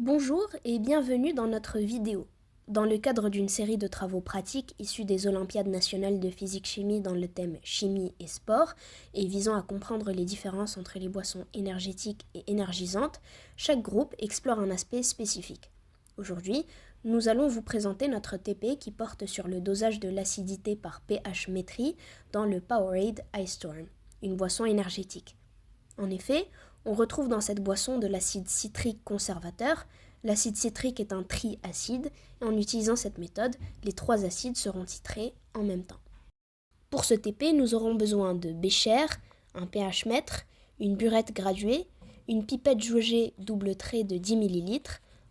Bonjour et bienvenue dans notre vidéo. Dans le cadre d'une série de travaux pratiques issus des Olympiades nationales de physique-chimie dans le thème chimie et sport et visant à comprendre les différences entre les boissons énergétiques et énergisantes, chaque groupe explore un aspect spécifique. Aujourd'hui, nous allons vous présenter notre TP qui porte sur le dosage de l'acidité par pH-métrie dans le Powerade Ice Storm, une boisson énergétique. En effet, on retrouve dans cette boisson de l'acide citrique conservateur. L'acide citrique est un triacide et en utilisant cette méthode, les trois acides seront titrés en même temps. Pour ce TP, nous aurons besoin de bécher, un pH-mètre, une burette graduée, une pipette jaugée double trait de 10 ml,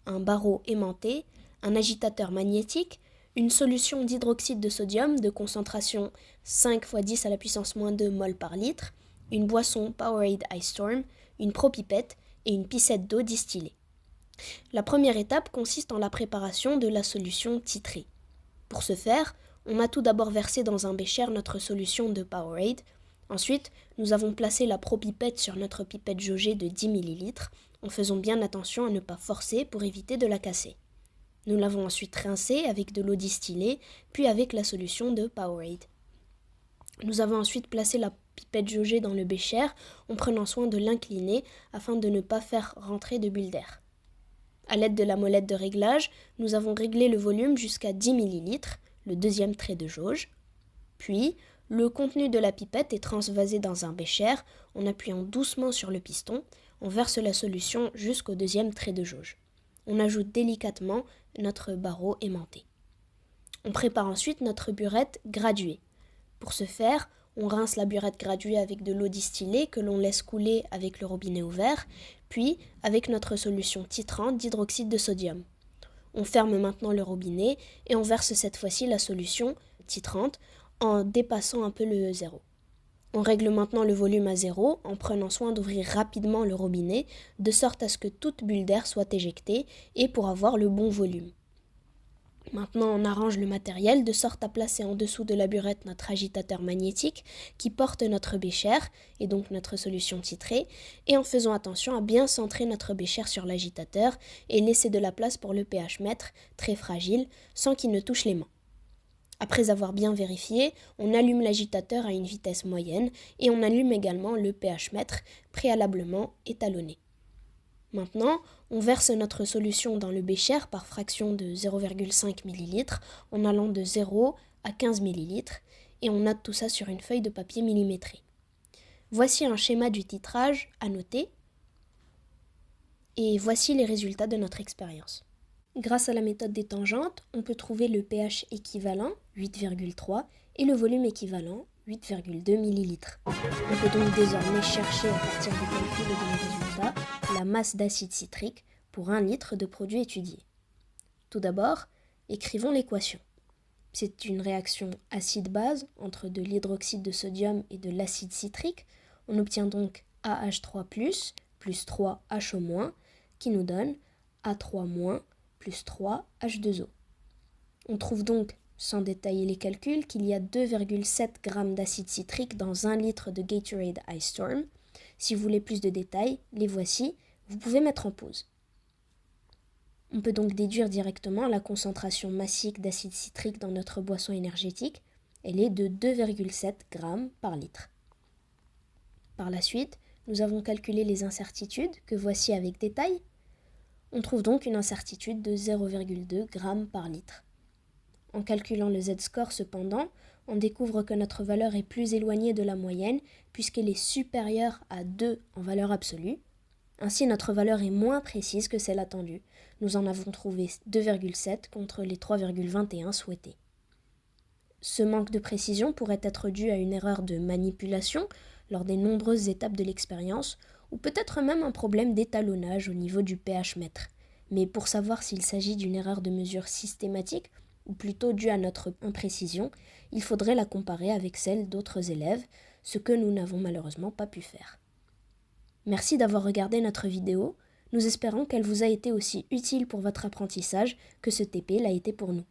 un barreau aimanté, un agitateur magnétique, une solution d'hydroxyde de sodium de concentration 5 x 10 à la puissance moins 2 mol par litre, une boisson Powerade Ice Storm, une propipette et une piscette d'eau distillée. La première étape consiste en la préparation de la solution titrée. Pour ce faire, on a tout d'abord versé dans un bécher notre solution de Powerade. Ensuite, nous avons placé la propipette sur notre pipette jaugée de 10 ml en faisant bien attention à ne pas forcer pour éviter de la casser. Nous l'avons ensuite rincée avec de l'eau distillée, puis avec la solution de Powerade. Nous avons ensuite placé la pipette jaugée dans le bécher en prenant soin de l'incliner afin de ne pas faire rentrer de bulles d'air. À l'aide de la molette de réglage, nous avons réglé le volume jusqu'à 10 ml, le deuxième trait de jauge. Puis, le contenu de la pipette est transvasé dans un bécher en appuyant doucement sur le piston. On verse la solution jusqu'au deuxième trait de jauge. On ajoute délicatement notre barreau aimanté. On prépare ensuite notre burette graduée. Pour ce faire, on rince la burette graduée avec de l'eau distillée que l'on laisse couler avec le robinet ouvert, puis avec notre solution titrante d'hydroxyde de sodium. On ferme maintenant le robinet et on verse cette fois-ci la solution titrante en dépassant un peu le zéro. On règle maintenant le volume à 0 en prenant soin d'ouvrir rapidement le robinet de sorte à ce que toute bulle d'air soit éjectée et pour avoir le bon volume. Maintenant, on arrange le matériel de sorte à placer en dessous de la burette notre agitateur magnétique qui porte notre bécher et donc notre solution titrée, et en faisant attention à bien centrer notre bécher sur l'agitateur et laisser de la place pour le pH-mètre, très fragile, sans qu'il ne touche les mains. Après avoir bien vérifié, on allume l'agitateur à une vitesse moyenne et on allume également le pH-mètre préalablement étalonné. Maintenant, on verse notre solution dans le bécher par fraction de 0,5 ml en allant de 0 à 15 ml et on note tout ça sur une feuille de papier millimétrée. Voici un schéma du titrage à noter et voici les résultats de notre expérience. Grâce à la méthode des tangentes, on peut trouver le pH équivalent, 8,3, et le volume équivalent, 8,2 ml. On peut donc désormais chercher à partir des calculs de nos résultats la masse d'acide citrique pour 1 litre de produit étudié. Tout d'abord, écrivons l'équation. C'est une réaction acide-base entre de l'hydroxyde de sodium et de l'acide citrique. On obtient donc AH3+, plus 3HO-, qui nous donne A3- plus 3H2O. On trouve donc, sans détailler les calculs, qu'il y a 2,7 g d'acide citrique dans 1 litre de Gatorade Ice Storm. Si vous voulez plus de détails, les voici, vous pouvez mettre en pause. On peut donc déduire directement la concentration massique d'acide citrique dans notre boisson énergétique. Elle est de 2,7 g par litre. Par la suite, nous avons calculé les incertitudes que voici avec détail. On trouve donc une incertitude de 0,2 g par litre. En calculant le Z-score cependant, on découvre que notre valeur est plus éloignée de la moyenne puisqu'elle est supérieure à 2 en valeur absolue. Ainsi, notre valeur est moins précise que celle attendue. Nous en avons trouvé 2,7 contre les 3,21 souhaités. Ce manque de précision pourrait être dû à une erreur de manipulation lors des nombreuses étapes de l'expérience ou peut-être même un problème d'étalonnage au niveau du pH-mètre. Mais pour savoir s'il s'agit d'une erreur de mesure systématique ou plutôt due à notre imprécision, il faudrait la comparer avec celle d'autres élèves, ce que nous n'avons malheureusement pas pu faire. Merci d'avoir regardé notre vidéo. Nous espérons qu'elle vous a été aussi utile pour votre apprentissage que ce TP l'a été pour nous.